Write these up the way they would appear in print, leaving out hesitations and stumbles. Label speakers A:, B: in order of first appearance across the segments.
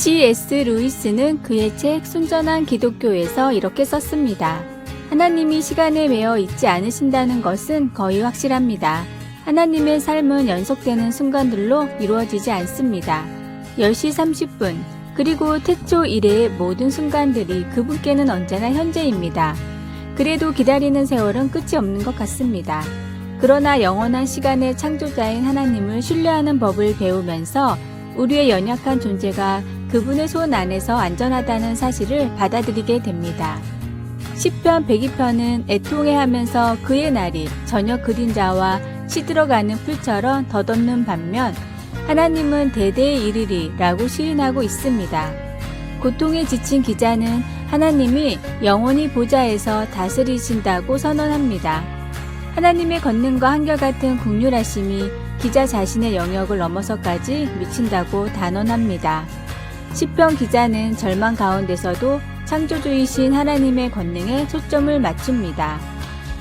A: C.S. 루이스는 그의 책 순전한 기독교에서 이렇게 썼습니다. 하나님이 시간에 매여 있지 않으신다는 것은 거의 확실합니다. 하나님의 삶은 연속되는 순간들로 이루어지지 않습니다. 10시 30분, 그리고 태초 이래의 모든 순간들이 그분께는 언제나 현재입니다. 그래도 기다리는 세월은 끝이 없는 것 같습니다. 그러나 영원한 시간의 창조자인 하나님을 신뢰하는 법을 배우면서 우리의 연약한 존재가 그분의 손 안에서 안전하다는 사실을 받아들이게 됩니다. 시편 102편은 애통해하면서 그의 날이 저녁 그림자와 시들어가는 풀처럼 덧없는 반면 하나님은 대대에 이르리 라고 시인하고 있습니다. 고통에 지친 기자는 하나님이 영원히 보좌에서 다스리신다고 선언합니다. 하나님의 권능과 한결같은 긍휼하심이 기자 자신의 영역을 넘어서까지 미친다고 단언합니다. 시편 기자는 절망 가운데서도 창조주이신 하나님의 권능에 초점을 맞춥니다.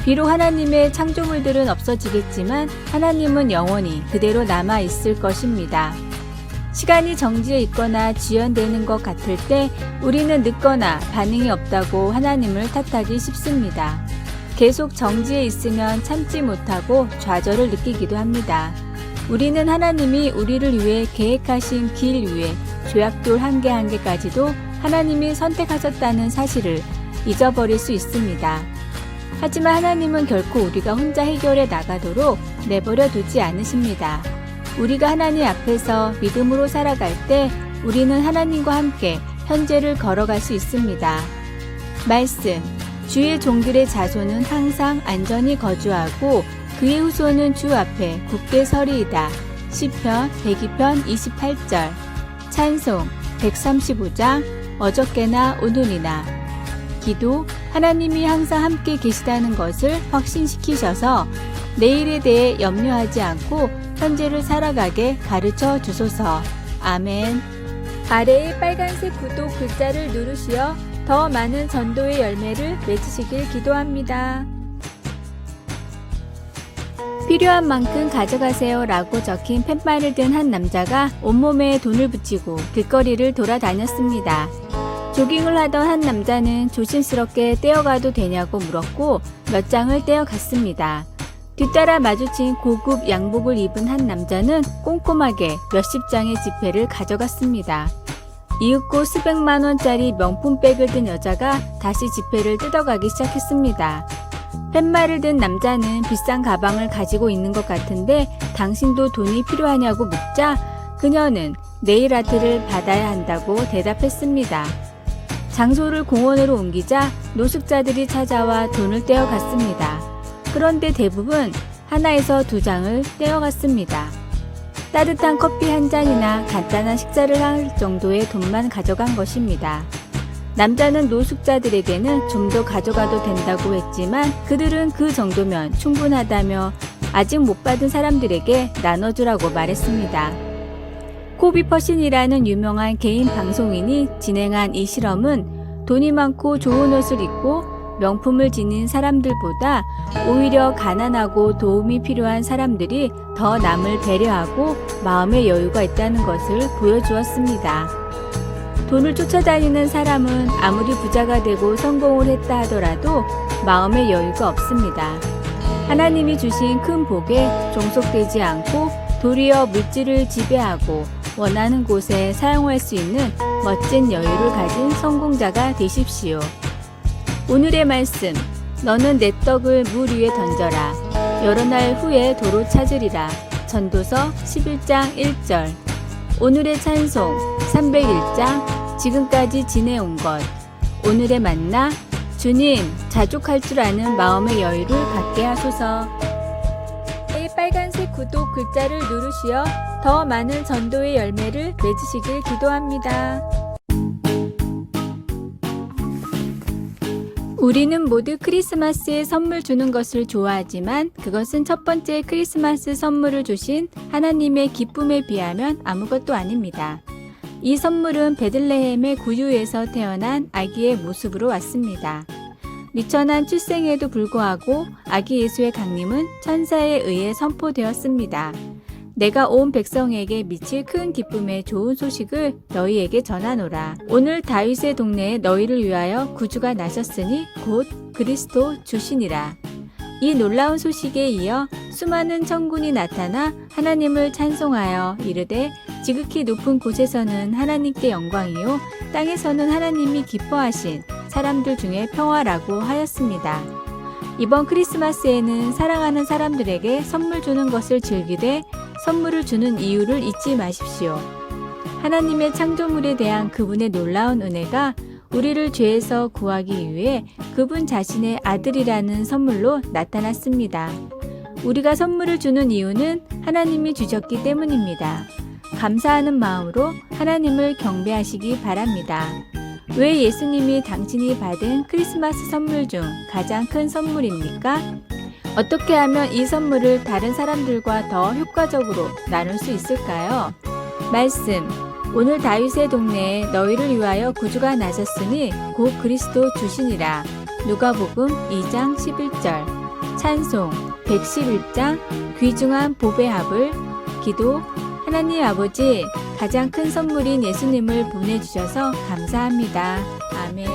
A: 비록 하나님의 창조물들은 없어지겠지만 하나님은 영원히 그대로 남아있을 것입니다. 시간이 정지해 있거나 지연되는 것 같을 때 우리는 늦거나 반응이 없다고 하나님을 탓하기 쉽습니다. 계속 정지해 있으면 참지 못하고 좌절을 느끼기도 합니다. 우리는 하나님이 우리를 위해 계획하신 길 위에 조약돌 한 개 한 개까지도 하나님이 선택하셨다는 사실을 잊어버릴 수 있습니다. 하지만 하나님은 결코 우리가 혼자 해결해 나가도록 내버려 두지 않으십니다. 우리가 하나님 앞에서 믿음으로 살아갈 때 우리는 하나님과 함께 현재를 걸어갈 수 있습니다. 말씀, 주의 종들의 자손은 항상 안전히 거주하고 그의 후손은 주 앞에 굳게 서리이다. 시편 102편 28절. 찬송 135장 어저께나 오늘이나. 기도, 하나님이 항상 함께 계시다는 것을 확신시키셔서 내일에 대해 염려하지 않고 현재를 살아가게 가르쳐 주소서. 아멘. 아래의 빨간색 구독 글자를 누르시어 더 많은 전도의 열매를 맺으시길 기도합니다. 필요한 만큼 가져가세요 라고 적힌 팻말을 든 한 남자가 온몸에 돈을 붙이고 길거리를 돌아다녔습니다. 조깅을 하던 한 남자는 조심스럽게 떼어가도 되냐고 물었고 몇 장을 떼어갔습니다. 뒤따라 마주친 고급 양복을 입은 한 남자는 꼼꼼하게 몇십 장의 지폐를 가져갔습니다. 이윽고 수백만 원짜리 명품백을 든 여자가 다시 지폐를 뜯어가기 시작했습니다. 팻말을 든 남자는 비싼 가방을 가지고 있는 것 같은데 당신도 돈이 필요하냐고 묻자 그녀는 네일 아트를 받아야 한다고 대답했습니다. 장소를 공원으로 옮기자 노숙자들이 찾아와 돈을 떼어갔습니다. 그런데 대부분 하나에서 두 장을 떼어갔습니다. 따뜻한 커피 한 잔이나 간단한 식사를 할 정도의 돈만 가져간 것입니다. 남자는 노숙자들에게는 좀 더 가져가도 된다고 했지만 그들은 그 정도면 충분하다며 아직 못 받은 사람들에게 나눠주라고 말했습니다. 코비 퍼신이라는 유명한 개인 방송인이 진행한 이 실험은 돈이 많고 좋은 옷을 입고 명품을 지닌 사람들보다 오히려 가난하고 도움이 필요한 사람들이 더 남을 배려하고 마음의 여유가 있다는 것을 보여주었습니다. 돈을 쫓아다니는 사람은 아무리 부자가 되고 성공을 했다 하더라도 마음의 여유가 없습니다. 하나님이 주신 큰 복에 종속되지 않고 도리어 물질을 지배하고 원하는 곳에 사용할 수 있는 멋진 여유를 가진 성공자가 되십시오. 오늘의 말씀, 너는 내 떡을 물 위에 던져라. 여러 날 후에 도로 찾으리라. 전도서 11장 1절. 오늘의 찬송 301장 지금까지 지내온 것. 오늘의 만나, 주님 자족할 줄 아는 마음의 여유를 갖게 하소서. 이 빨간색 구독 글자를 누르시어 더 많은 전도의 열매를 맺으시길 기도합니다. 우리는 모두 크리스마스에 선물 주는 것을 좋아하지만 그것은 첫 번째 크리스마스 선물을 주신 하나님의 기쁨에 비하면 아무것도 아닙니다. 이 선물은 베들레헴의 구유에서 태어난 아기의 모습으로 왔습니다. 미천한 출생에도 불구하고 아기 예수의 강림은 천사에 의해 선포되었습니다. 내가 온 백성에게 미칠 큰 기쁨의 좋은 소식을 너희에게 전하노라. 오늘 다윗의 동네에 너희를 위하여 구주가 나셨으니 곧 그리스도 주시니라. 이 놀라운 소식에 이어 수많은 천군이 나타나 하나님을 찬송하여 이르되 지극히 높은 곳에서는 하나님께 영광이요 땅에서는 하나님이 기뻐하신 사람들 중에 평화라고 하였습니다. 이번 크리스마스에는 사랑하는 사람들에게 선물 주는 것을 즐기되 선물을 주는 이유를 잊지 마십시오. 하나님의 창조물에 대한 그분의 놀라운 은혜가 우리를 죄에서 구하기 위해 그분 자신의 아들이라는 선물로 나타났습니다. 우리가 선물을 주는 이유는 하나님이 주셨기 때문입니다. 감사하는 마음으로 하나님을 경배하시기 바랍니다. 왜 예수님이 당신이 받은 크리스마스 선물 중 가장 큰 선물입니까? 어떻게 하면 이 선물을 다른 사람들과 더 효과적으로 나눌 수 있을까요? 말씀. 오늘 다윗의 동네에 너희를 위하여 구주가 나셨으니 곧 그리스도 주시니라. 누가복음 2장 11절. 찬송 111장 귀중한 복의 합을. 기도. 하나님 아버지, 가장 큰 선물인 예수님을 보내주셔서 감사합니다. 아멘.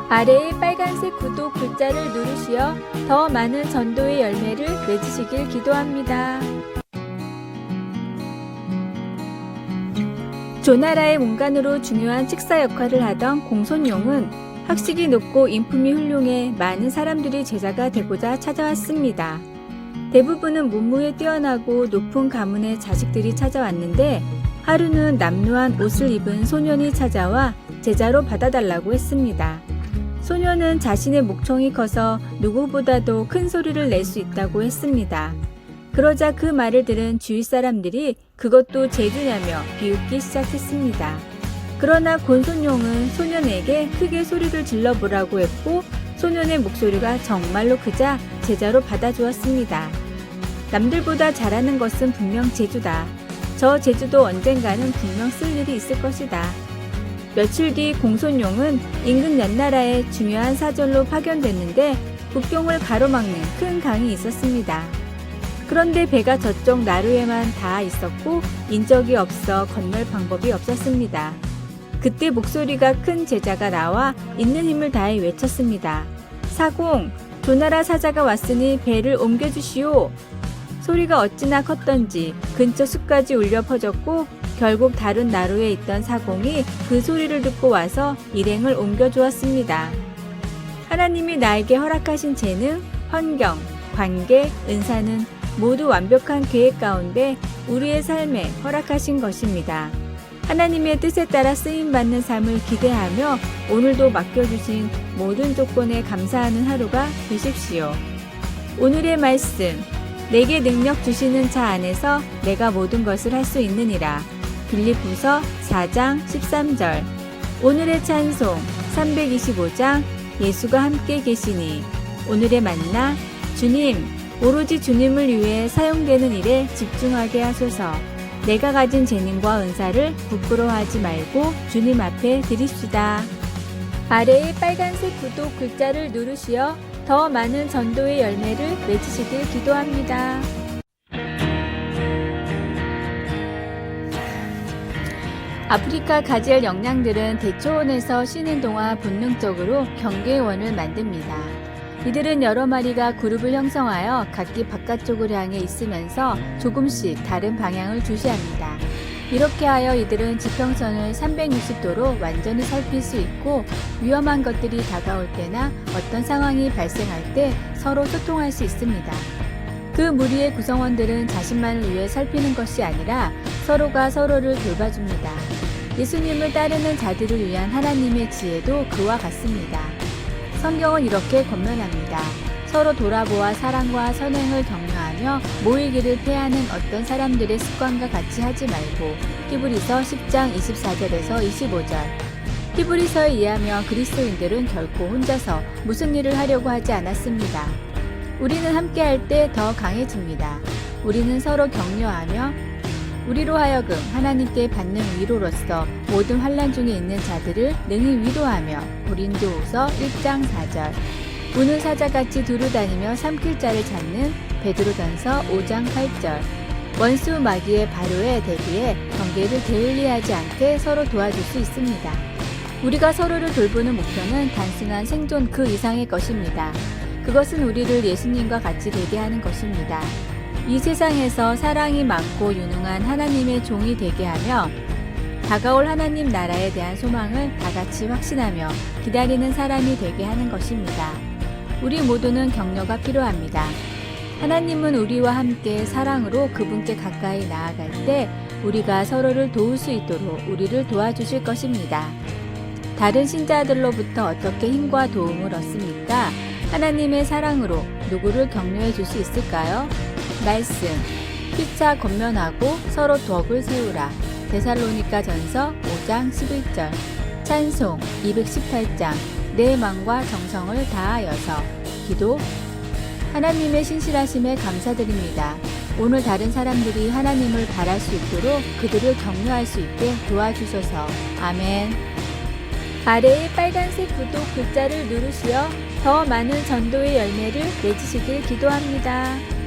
A: 아래의 빨간색 구독 글자를 누르시어 더 많은 전도의 열매를 맺으시길 기도합니다. 조나라의 문관으로 중요한 책사 역할을 하던 공손용은 학식이 높고 인품이 훌륭해 많은 사람들이 제자가 되고자 찾아왔습니다. 대부분은 문무에 뛰어나고 높은 가문의 자식들이 찾아왔는데 하루는 남루한 옷을 입은 소년이 찾아와 제자로 받아달라고 했습니다. 소년은 자신의 목청이 커서 누구보다도 큰 소리를 낼 수 있다고 했습니다. 그러자 그 말을 들은 주위 사람들이 그것도 재주냐며 비웃기 시작했습니다. 그러나 곤손용은 소년에게 크게 소리를 질러보라고 했고 소년의 목소리가 정말로 크자 제자로 받아주었습니다. 남들보다 잘하는 것은 분명 재주다. 저 재주도 언젠가는 분명 쓸 일이 있을 것이다. 며칠 뒤 공손용은 인근 옆나라의 중요한 사절로 파견됐는데 국경을 가로막는 큰 강이 있었습니다. 그런데 배가 저쪽 나루에만 닿아 있었고 인적이 없어 건널 방법이 없었습니다. 그때 목소리가 큰 제자가 나와 있는 힘을 다해 외쳤습니다. 사공, 조나라 사자가 왔으니 배를 옮겨주시오. 소리가 어찌나 컸던지 근처 숲까지 울려 퍼졌고 결국 다른 나루에 있던 사공이 그 소리를 듣고 와서 일행을 옮겨주었습니다. 하나님이 나에게 허락하신 재능, 환경, 관계, 은사는 모두 완벽한 계획 가운데 우리의 삶에 허락하신 것입니다. 하나님의 뜻에 따라 쓰임받는 삶을 기대하며 오늘도 맡겨주신 모든 조건에 감사하는 하루가 되십시오. 오늘의 말씀. 내게 능력 주시는 자 안에서 내가 모든 것을 할 수 있느니라. 빌립보서 4장 13절. 오늘의 찬송 325장 예수가 함께 계시니. 오늘의 만나. 주님, 오로지 주님을 위해 사용되는 일에 집중하게 하소서. 내가 가진 재능과 은사를 부끄러워하지 말고 주님 앞에 드립시다. 아래의 빨간색 구독 글자를 누르시어 더 많은 전도의 열매를 맺으시길 기도합니다. 아프리카 가젤 영양들은 대초원에서 쉬는 동안 본능적으로 경계원을 만듭니다. 이들은 여러 마리가 그룹을 형성하여 각기 바깥쪽을 향해 있으면서 조금씩 다른 방향을 주시합니다. 이렇게 하여 이들은 지평선을 360도로 완전히 살필 수 있고 위험한 것들이 다가올 때나 어떤 상황이 발생할 때 서로 소통할 수 있습니다. 그 무리의 구성원들은 자신만을 위해 살피는 것이 아니라 서로가 서로를 돌봐줍니다. 예수님을 따르는 자들을 위한 하나님의 지혜도 그와 같습니다. 성경은 이렇게 권면합니다. 서로 돌아보아 사랑과 선행을 격려하며 모이기를 피하는 어떤 사람들의 습관과 같이 하지 말고. 히브리서 10장 24절에서 25절. 히브리서에 의하면 그리스도인들은 결코 혼자서 무슨 일을 하려고 하지 않았습니다. 우리는 함께할 때 더 강해집니다. 우리는 서로 격려하며 우리로 하여금 하나님께 받는 위로로서 모든 환난 중에 있는 자들을 능히 위로하며. 고린도후서 1장 4절. 우는 사자같이 두루 다니며 삼킬 자를 찾는 베드로전서 5장 8절. 원수 마귀의 발효에 대비해 관계를 게을리하지 않게 서로 도와줄 수 있습니다. 우리가 서로를 돌보는 목표는 단순한 생존 그 이상의 것입니다. 그것은 우리를 예수님과 같이 되게 하는 것입니다. 이 세상에서 사랑이 많고 유능한 하나님의 종이 되게 하며 다가올 하나님 나라에 대한 소망을 다 같이 확신하며 기다리는 사람이 되게 하는 것입니다. 우리 모두는 격려가 필요합니다. 하나님은 우리와 함께 사랑으로 그분께 가까이 나아갈 때 우리가 서로를 도울 수 있도록 우리를 도와주실 것입니다. 다른 신자들로부터 어떻게 힘과 도움을 얻습니까? 하나님의 사랑으로 누구를 격려해 줄 수 있을까요? 말씀, 피차 권면하고 서로 덕을 세우라. 데살로니가 전서 5장 11절. 찬송 218장. 내 마음과 정성을 다하여서. 기도. 하나님의 신실하심에 감사드립니다. 오늘 다른 사람들이 하나님을 바랄 수 있도록 그들을 격려할 수 있게 도와주소서. 아멘. 아래의 빨간색 구독 글자를 누르시어 더 많은 전도의 열매를 맺으시길 기도합니다.